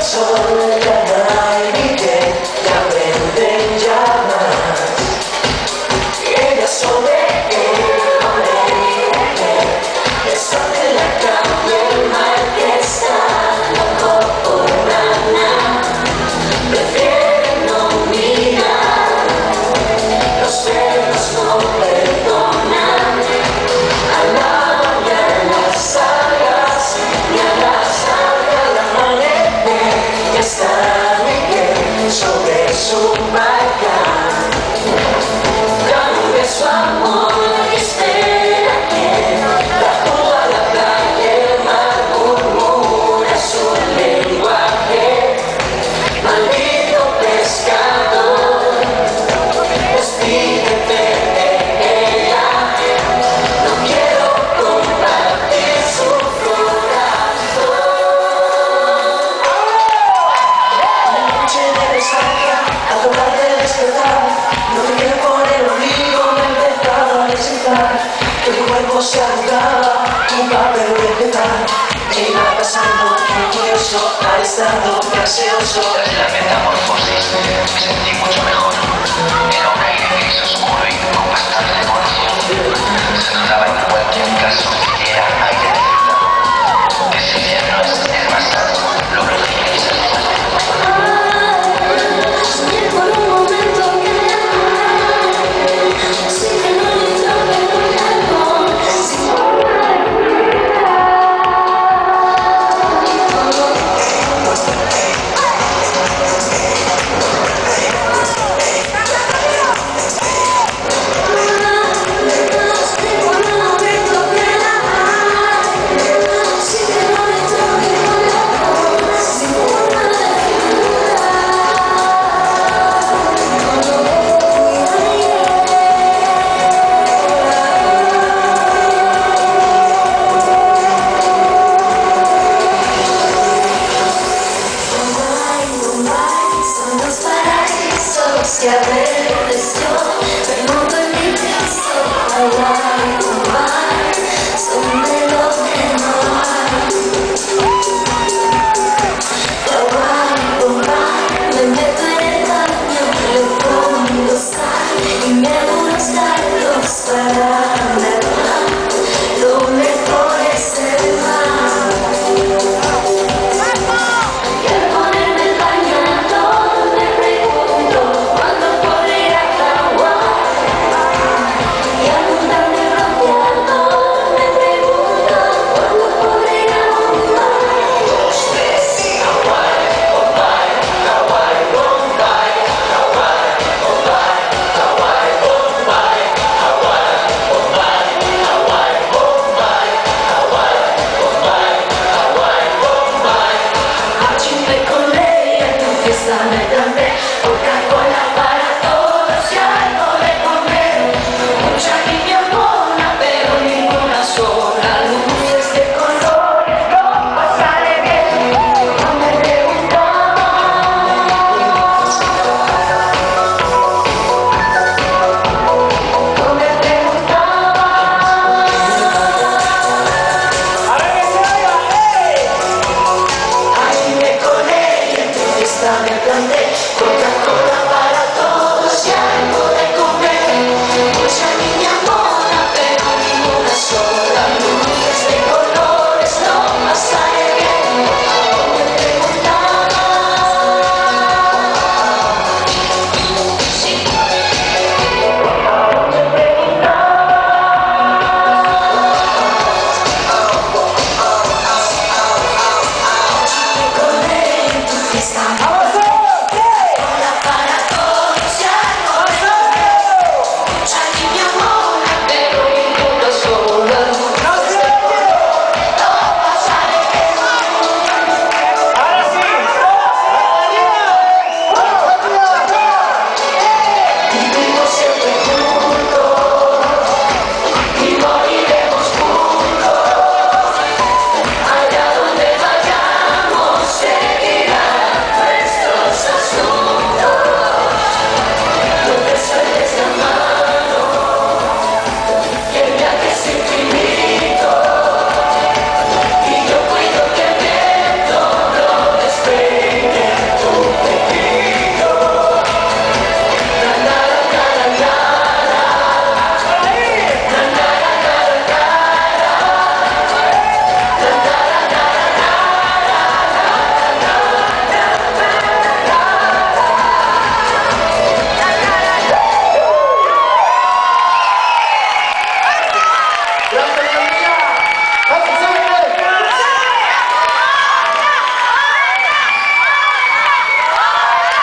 sol, ya no hay ni que la venden llamas. Ella sobre eso de la calle, el mal que está loco por nada, prefiere no mirar. Los perros no perdonan a la mañana salgas, ni a la salga al amanecer. Ya está Miguel sobre su barca, da un beso amor y espera que bajo a la playa el mar murmura su lenguaje. Maldito pescador, despídete de ella, no quiero compartir su corazón. La noche de resaca, acabar de despertar, no te quiero poner ombligo, me he empezado a necesitar que tu cuerpo se arrugaba, tu papel vegetal, e iba pasando curioso al estado gaseoso. Tras la metamorfosis me sentí mucho mejor. Era un aire gris oscuro y con bastante decoración. Se notaba en cualquier caso que era aire de ciudad. Decidí no es demasiado lo que queréis hacer. Soñé por un momento que sí que no le toque el alcohol, sin son los paraísos que a veces yo me monto en mi piso. Hawaii, Dubai, son de lo que no hay. Hawaii, Dubai, me meto en el baño, le pongo sal y me hago unos caldos para nadar. Lo mejor es el mar. Quiero ponerme el bañador, me pregunto cuándo podré ir a Hawái. Y apuntarme el bronceador, me pregunto cuándo podré ir a Bombay. Dos, tres, Hawái, Bombay, Hawái, Bombay, Hawái, Bombay, Hawái, Bombay, Hawái, Bombay, Hawái, Bombay, Hawái, Bombay, Hawái, Bombay. Achime con ella, en tu fiesta me canté, Coca-Cola para todos y algo de comer. Mucha niña mona, pero ninguna sola. Luces de colores, no pasaré bien. No me preguntaba, no me preguntaba. Achime con ella, en tu fiesta me planté, Coca-Cola para todos y algo de comer. Mucha niña mona, pero ninguna sola. Luces de colores, no pasaré bien. No me preguntaba. Con ella en tu fiesta